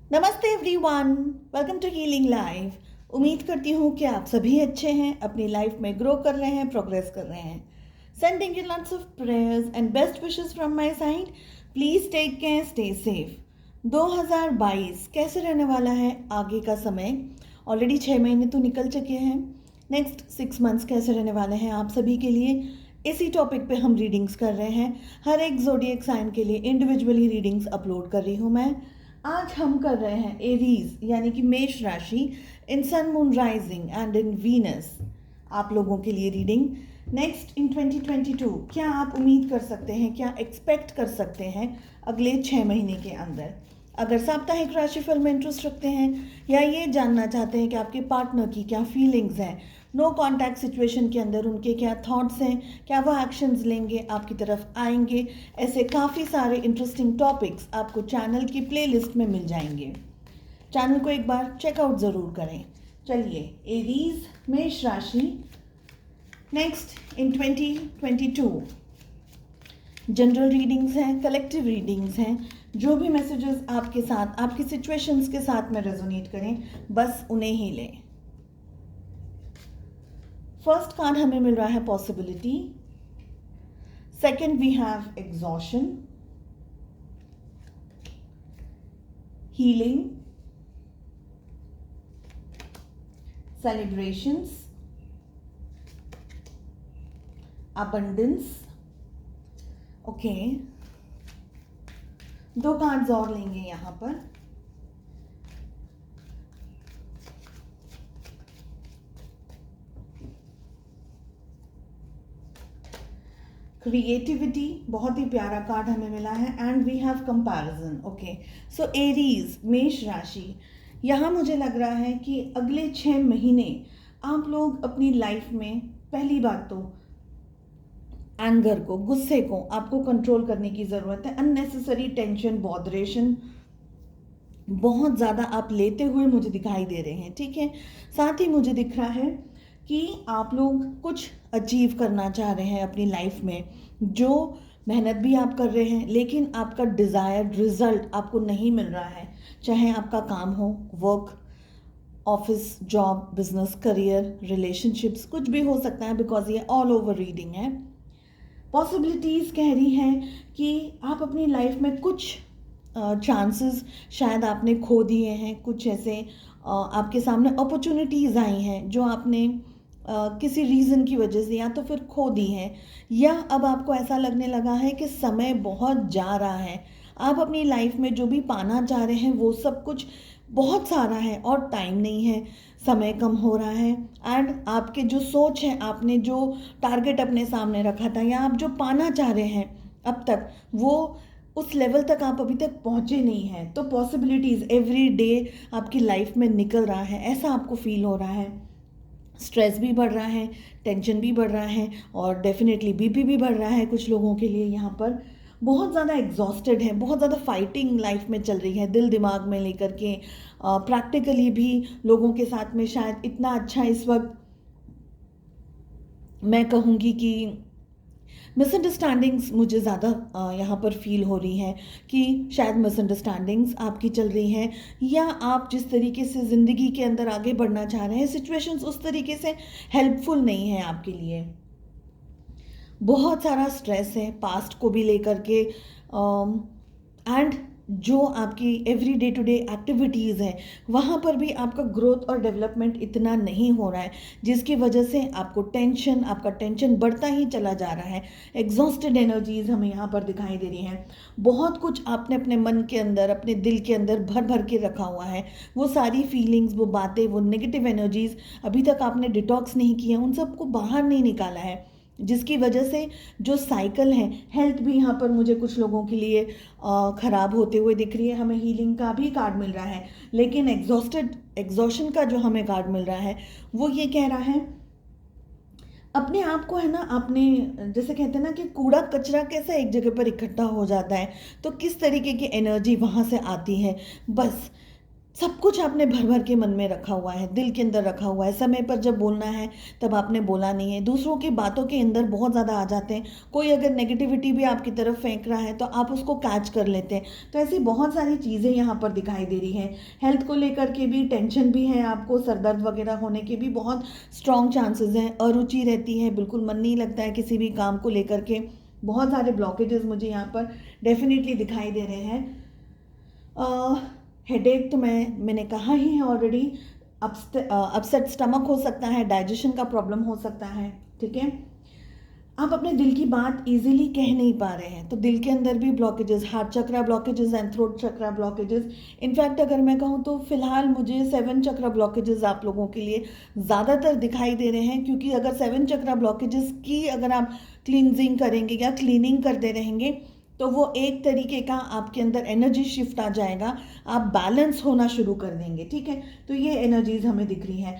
नमस्ते everyone, welcome to healing life. उम्मीद करती हूँ कि आप सभी अच्छे हैं, अपनी लाइफ में ग्रो कर रहे हैं, प्रोग्रेस कर रहे हैं। Sending you lots of prayers and best wishes from my side. Please take care, stay safe. 2022 कैसे रहने वाला है आगे का समय? ऑलरेडी 6 महीने तो निकल चुके हैं। नेक्स्ट 6 मंथ्स कैसे रहने वाले हैं आप सभी के लिए, इसी टॉपिक पे हम रीडिंग्स कर रहे हैं। हर एक जोडिएक साइन के लिए इंडिविजुअली रीडिंग्स अपलोड कर रही हूँ मैं। आज हम कर रहे हैं एरीज यानी कि मेष राशि in sun moon rising and in Venus, आप लोगों के लिए रीडिंग। नेक्स्ट इन 2022 क्या आप उम्मीद कर सकते हैं, क्या एक्सपेक्ट कर सकते हैं अगले 6 महीने के अंदर? अगर साप्ताहिक राशिफल में इंटरेस्ट रखते हैं या ये जानना चाहते हैं कि आपके पार्टनर की क्या फीलिंग्स हैं, नो कॉन्टैक्ट सिचुएशन के अंदर उनके क्या थॉट्स हैं, क्या वो एक्शंस लेंगे, आपकी तरफ आएंगे, ऐसे काफ़ी सारे इंटरेस्टिंग टॉपिक्स आपको चैनल की प्लेलिस्ट में मिल जाएंगे। चैनल को एक बार चेकआउट ज़रूर करें। चलिए, एरीज मेष राशि नेक्स्ट इन 2022 जनरल रीडिंग्स हैं, कलेक्टिव रीडिंग्स हैं। जो भी मैसेजेस आपके साथ, आपकी सिचुएशंस के साथ में रेजोनेट करें, बस उन्हें ही लें। फर्स्ट कार्ड हमें मिल रहा है possibility, second we have exhaustion, healing, celebrations, abundance. Okay, 2 cards और लेंगे यहां पर। क्रिएटिविटी, बहुत ही प्यारा कार्ड हमें मिला है, and we have comparison. Okay, so Aries मेष राशि, यहाँ मुझे लग रहा है कि अगले 6 महीने आप लोग अपनी लाइफ में पहली बात तो एंगर को, गुस्से को आपको कंट्रोल करने की ज़रूरत है। अननेसेसरी टेंशन, बॉदरेशन बहुत ज़्यादा आप लेते हुए मुझे दिखाई दे रहे हैं, ठीक है। साथ ही मुझे दिख रहा है कि आप लोग कुछ अचीव करना चाह रहे हैं अपनी लाइफ में, जो मेहनत भी आप कर रहे हैं, लेकिन आपका डिज़ायर्ड रिजल्ट आपको नहीं मिल रहा है। चाहे आपका काम हो, work, office, job, business, career, relationships, कुछ भी हो सकता है, बिकॉज ये ऑल ओवर रीडिंग है। पॉसिबिलिटीज़ कह रही हैं कि आप अपनी लाइफ में कुछ चांसेस शायद आपने खो दिए हैं, कुछ ऐसे आपके सामने अपॉर्चुनिटीज़ आई हैं जो आपने किसी रीज़न की वजह से या तो फिर खो दी हैं, या अब आपको ऐसा लगने लगा है कि समय बहुत जा रहा है, आप अपनी लाइफ में जो भी पाना चाह रहे हैं वो सब कुछ बहुत सारा है और टाइम नहीं है, समय कम हो रहा है। एंड आपके जो सोच है, आपने जो टारगेट अपने सामने रखा था या आप जो पाना चाह रहे हैं अब तक, वो उस लेवल तक आप अभी तक पहुंचे नहीं हैं। तो पॉसिबिलिटीज़ एवरी डे आपकी लाइफ में निकल रहा है, ऐसा आपको फील हो रहा है। स्ट्रेस भी बढ़ रहा है, टेंशन भी बढ़ रहा है, और डेफिनेटली बीपी भी बढ़ रहा है कुछ लोगों के लिए। यहाँ पर बहुत ज़्यादा एग्जॉस्टेड है, बहुत ज़्यादा फाइटिंग लाइफ में चल रही है, दिल दिमाग में लेकर के। प्रैक्टिकली भी लोगों के साथ में शायद इतना अच्छा इस वक्त मैं कहूँगी कि मिसअंडरस्टैंडिंग्स मुझे ज़्यादा यहाँ पर फील हो रही हैं, कि शायद मिसअंडरस्टैंडिंग्स आपकी चल रही हैं, या आप जिस तरीके से ज़िंदगी के अंदर आगे बढ़ना चाह रहे हैं, सिचुएशंस उस तरीके से हेल्पफुल नहीं है आपके लिए। बहुत सारा स्ट्रेस है पास्ट को भी लेकर के, एंड जो आपकी every day to day activities हैं वहाँ पर भी आपका ग्रोथ और डेवलपमेंट इतना नहीं हो रहा है, जिसकी वजह से आपको टेंशन, आपका टेंशन बढ़ता ही चला जा रहा है। एग्जॉस्टेड एनर्जीज हमें यहाँ पर दिखाई दे रही हैं। बहुत कुछ आपने अपने मन के अंदर, अपने दिल के अंदर भर भर के रखा हुआ है। वो सारी फीलिंग्स, वो बातें, वो नेगेटिव एनर्जीज अभी तक आपने डिटॉक्स नहीं किया, उन सबको बाहर नहीं निकाला है, जिसकी वजह से जो साइकिल है, हेल्थ भी यहाँ पर मुझे कुछ लोगों के लिए ख़राब होते हुए दिख रही है। हमें हीलिंग का भी कार्ड मिल रहा है, लेकिन एग्जॉशन का जो हमें कार्ड मिल रहा है वो ये कह रहा है, अपने आप को है ना, आपने जैसे कहते हैं ना कि कूड़ा कचरा कैसे एक जगह पर इकट्ठा हो जाता है, तो किस तरीके की एनर्जी वहाँ से आती है। बस सब कुछ आपने भर भर के मन में रखा हुआ है, दिल के अंदर रखा हुआ है, समय पर जब बोलना है तब आपने बोला नहीं है, दूसरों की बातों के अंदर बहुत ज़्यादा आ जाते हैं। कोई अगर नेगेटिविटी भी आपकी तरफ फेंक रहा है तो आप उसको कैच कर लेते हैं। तो ऐसी बहुत सारी चीज़ें यहाँ पर दिखाई दे रही हैं। हेल्थ को लेकर के भी टेंशन भी है आपको, सर दर्द वगैरह होने के भी बहुत स्ट्रॉन्ग चांसेस हैं, अरुचि रहती है, बिल्कुल मन नहीं लगता है किसी भी काम को लेकर के। बहुत सारे ब्लॉकेजेस मुझे यहाँ पर डेफिनेटली दिखाई दे रहे हैं। हेडेक तो मैंने कहा ही है ऑलरेडी। अपसेट स्टमक हो सकता है, डाइजेशन का प्रॉब्लम हो सकता है, ठीक है। आप अपने दिल की बात इजीली कह नहीं पा रहे हैं, तो दिल के अंदर भी blockages, heart chakra blockages and throat chakra blockages. In fact अगर मैं कहूँ तो फिलहाल मुझे 7 चक्रा ब्लॉकेजेस आप लोगों के लिए ज़्यादातर दिखाई दे रहे हैं, क्योंकि अगर 7 चक्रा ब्लॉकेजेस की अगर आप क्लींजिंग करेंगे या क्लीनिंग करते रहेंगे तो वो एक तरीके का आपके अंदर एनर्जी शिफ्ट आ जाएगा, आप बैलेंस होना शुरू कर देंगे, ठीक है। तो ये एनर्जीज हमें दिख रही हैं।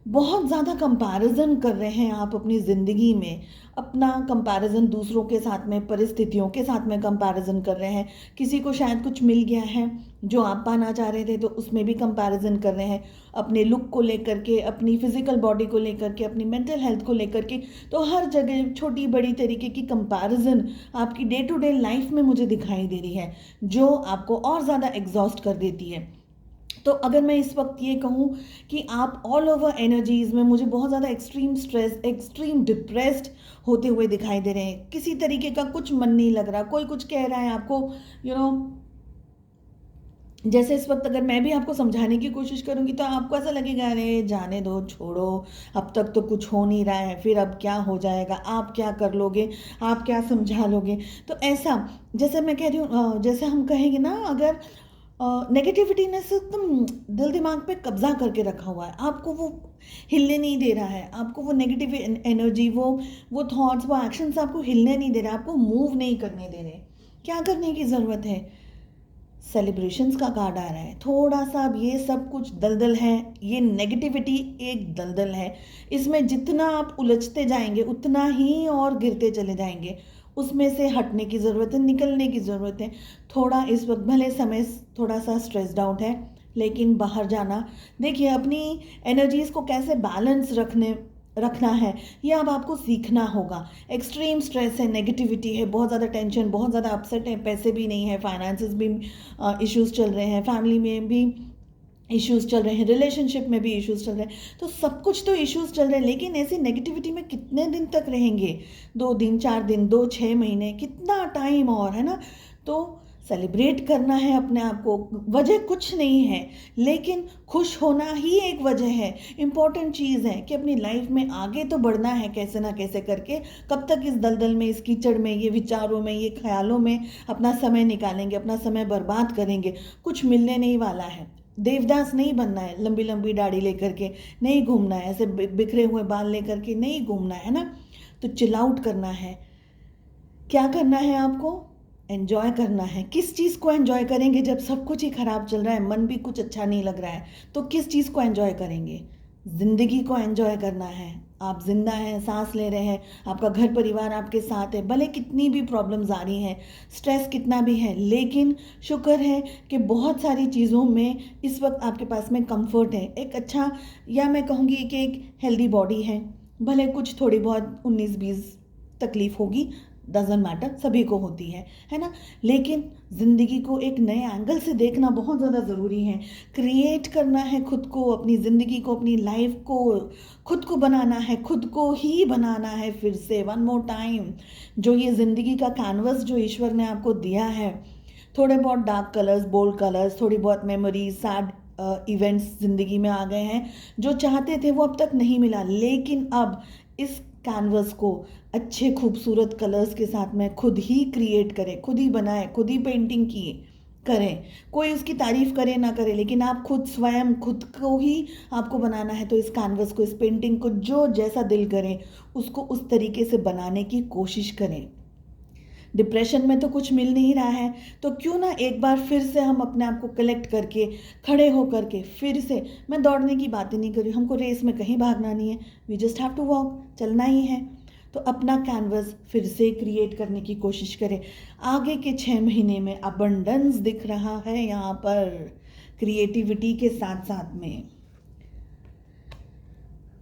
बहुत ज़्यादा कंपैरिजन कर रहे हैं आप अपनी ज़िंदगी में, अपना कंपैरिजन दूसरों के साथ में, परिस्थितियों के साथ में कंपैरिजन कर रहे हैं। किसी को शायद कुछ मिल गया है जो आप पाना चाह रहे थे, तो उसमें भी कंपैरिजन कर रहे हैं, अपने लुक को लेकर के, अपनी फिजिकल बॉडी को लेकर के, अपनी मेंटल हेल्थ को लेकर के। तो हर जगह छोटी बड़ी तरीके की कंपैरिजन आपकी डे टू डे लाइफ में मुझे दिखाई दे रही है, जो आपको और ज़्यादा एग्जॉस्ट कर देती है। तो अगर मैं इस वक्त ये कहूँ कि आप ऑल ओवर एनर्जीज में मुझे बहुत ज़्यादा एक्सट्रीम स्ट्रेस, एक्सट्रीम डिप्रेस्ड होते हुए दिखाई दे रहे हैं, किसी तरीके का कुछ मन नहीं लग रहा, कोई कुछ कह रहा है आपको, यू नो, जैसे इस वक्त अगर मैं भी आपको समझाने की कोशिश करूंगी तो आपको ऐसा लगेगा अरे जाने दो, छोड़ो, अब तक तो कुछ हो नहीं रहा है, फिर अब क्या हो जाएगा, आप क्या कर लोगे, आप क्या समझा लोगे। तो ऐसा, जैसे मैं कह रही हूँ, जैसे हम कहेंगे ना, अगर नेगेटिविटी ने से एकदम दिल दिमाग पे कब्जा करके रखा हुआ है, आपको वो हिलने नहीं दे रहा है, आपको वो नेगेटिव एनर्जी, वो थॉट्स, वो एक्शंस आपको हिलने नहीं दे रहे, आपको मूव नहीं करने दे रहे। क्या करने की ज़रूरत है? सेलिब्रेशंस का कार्ड आ रहा है, थोड़ा सा अब ये सब कुछ दलदल है, ये नेगेटिविटी एक दलदल है, इसमें जितना आप उलझते जाएंगे उतना ही और गिरते चले जाएंगे। उसमें से हटने की ज़रूरत है, निकलने की ज़रूरत है। थोड़ा इस वक्त भले समय थोड़ा सा स्ट्रेस्ड आउट है, लेकिन बाहर जाना, देखिए अपनी एनर्जीज़ को कैसे बैलेंस रखना है, ये अब आपको सीखना होगा। एक्सट्रीम स्ट्रेस है, नेगेटिविटी है, बहुत ज़्यादा टेंशन, बहुत ज़्यादा अपसेट है, पैसे भी नहीं है, फाइनेंसेस भी इश्यूज चल रहे हैं, फैमिली में भी इश्यूज चल रहे हैं, रिलेशनशिप में भी इश्यूज चल रहे हैं, तो सब कुछ तो इश्यूज चल रहे हैं। लेकिन ऐसी नेगेटिविटी में कितने दिन तक रहेंगे? 2 दिन, 4 दिन, 2-6 महीने, कितना टाइम और है ना। तो सेलिब्रेट करना है अपने आप को, वजह कुछ नहीं है, लेकिन खुश होना ही एक वजह है। इम्पॉर्टेंट चीज़ है कि अपनी लाइफ में आगे तो बढ़ना है कैसे ना कैसे करके। कब तक इस दलदल में, इस कीचड़ में, ये विचारों में, ये ख्यालों में अपना समय निकालेंगे, अपना समय बर्बाद करेंगे? कुछ मिलने नहीं वाला है। देवदास नहीं बनना है, लंबी लंबी दाढ़ी लेकर के नहीं घूमना है, ऐसे बिखरे हुए बाल लेकर के नहीं घूमना है ना। तो चिल आउट करना है। क्या करना है आपको? एंजॉय करना है। किस चीज़ को एंजॉय करेंगे जब सब कुछ ही खराब चल रहा है, मन भी कुछ अच्छा नहीं लग रहा है, तो किस चीज़ को एंजॉय करेंगे? ज़िंदगी को एंजॉय करना है। आप जिंदा हैं, सांस ले रहे हैं, आपका घर परिवार आपके साथ है, भले कितनी भी प्रॉब्लम्स आ रही हैं, स्ट्रेस कितना भी है, लेकिन शुक्र है कि बहुत सारी चीज़ों में इस वक्त आपके पास में कंफर्ट है। एक अच्छा, या मैं कहूँगी कि एक हेल्दी बॉडी है, भले कुछ थोड़ी बहुत 19-20 तकलीफ होगी, डजंट मैटर, सभी को होती है ना। लेकिन ज़िंदगी को एक नए एंगल से देखना बहुत ज़्यादा ज़रूरी है। क्रिएट करना है खुद को, अपनी ज़िंदगी को, अपनी लाइफ को खुद को बनाना है, खुद को ही बनाना है। फिर से वन मोर टाइम, जो ये ज़िंदगी का कैनवस जो ईश्वर ने आपको दिया है, थोड़े बहुत डार्क कलर्स, बोल्ड कलर्स, थोड़ी बहुत मेमोरीज, सैड इवेंट्स ज़िंदगी में आ गए हैं, जो चाहते थे वो अब तक नहीं मिला, लेकिन अब इस कैनवस को अच्छे खूबसूरत कलर्स के साथ में खुद ही क्रिएट करें, खुद ही बनाएं, खुद ही पेंटिंग किए करें। कोई उसकी तारीफ करे ना करे, लेकिन आप खुद स्वयं खुद को ही आपको बनाना है। तो इस कैनवस को, इस पेंटिंग को जो जैसा दिल करे उसको उस तरीके से बनाने की कोशिश करें। डिप्रेशन में तो कुछ मिल नहीं रहा है, तो क्यों ना एक बार फिर से हम अपने आप को कलेक्ट करके, खड़े हो करके फिर से, मैं दौड़ने की बातें नहीं कर रही, हमको रेस में कहीं भागना नहीं है, we just have to walk, चलना ही है। तो अपना कैनवस फिर से क्रिएट करने की कोशिश करें। आगे के 6 महीने में अबंडेंस दिख रहा है यहाँ पर, क्रिएटिविटी के साथ साथ में।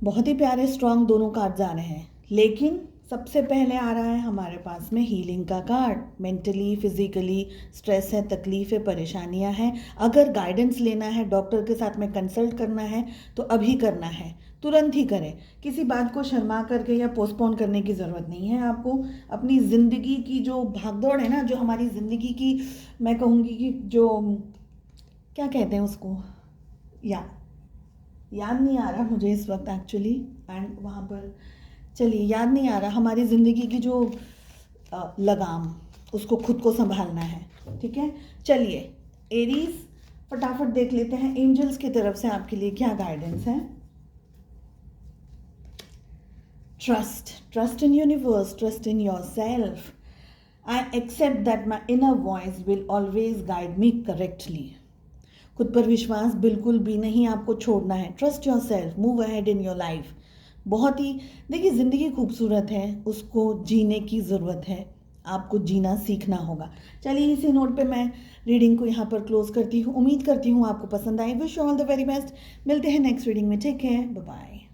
बहुत ही प्यारे स्ट्रॉन्ग दोनों कार्ड्स आ रहे हैं, लेकिन सबसे पहले आ रहा है हमारे पास में हीलिंग का कार्ड। मेंटली फिजिकली स्ट्रेस है, तकलीफ है, परेशानियां हैं। अगर गाइडेंस लेना है, डॉक्टर के साथ में कंसल्ट करना है तो अभी करना है, तुरंत ही करें। किसी बात को शर्मा करके या पोस्टपोन करने की ज़रूरत नहीं है आपको। अपनी ज़िंदगी की जो भागदौड़ है ना, जो हमारी ज़िंदगी की, मैं कहूँगी कि जो क्या कहते हैं उसको, याद नहीं आ रहा मुझे इस वक्त एक्चुअली, एंड वहाँ पर चलिए याद नहीं आ रहा, हमारी ज़िंदगी की जो लगाम, उसको खुद को संभालना है। ठीक है, चलिए एरीज फटाफट देख लेते हैं एंजल्स की तरफ से आपके लिए क्या गाइडेंस है। Trust in universe, trust in yourself. I accept that my inner voice will always guide me correctly. खुद पर विश्वास बिल्कुल भी नहीं आपको छोड़ना है। Trust yourself, move ahead in your life. बहुत ही, देखिए ज़िंदगी खूबसूरत है, उसको जीने की ज़रूरत है, आपको जीना सीखना होगा। चलिए इसी नोट पे मैं रीडिंग को यहाँ पर क्लोज करती हूँ। उम्मीद करती हूँ आपको पसंद आई। Wish you all the very best. मिलते हैं नेक्स्ट रीडिंग में। Take care, bye bye.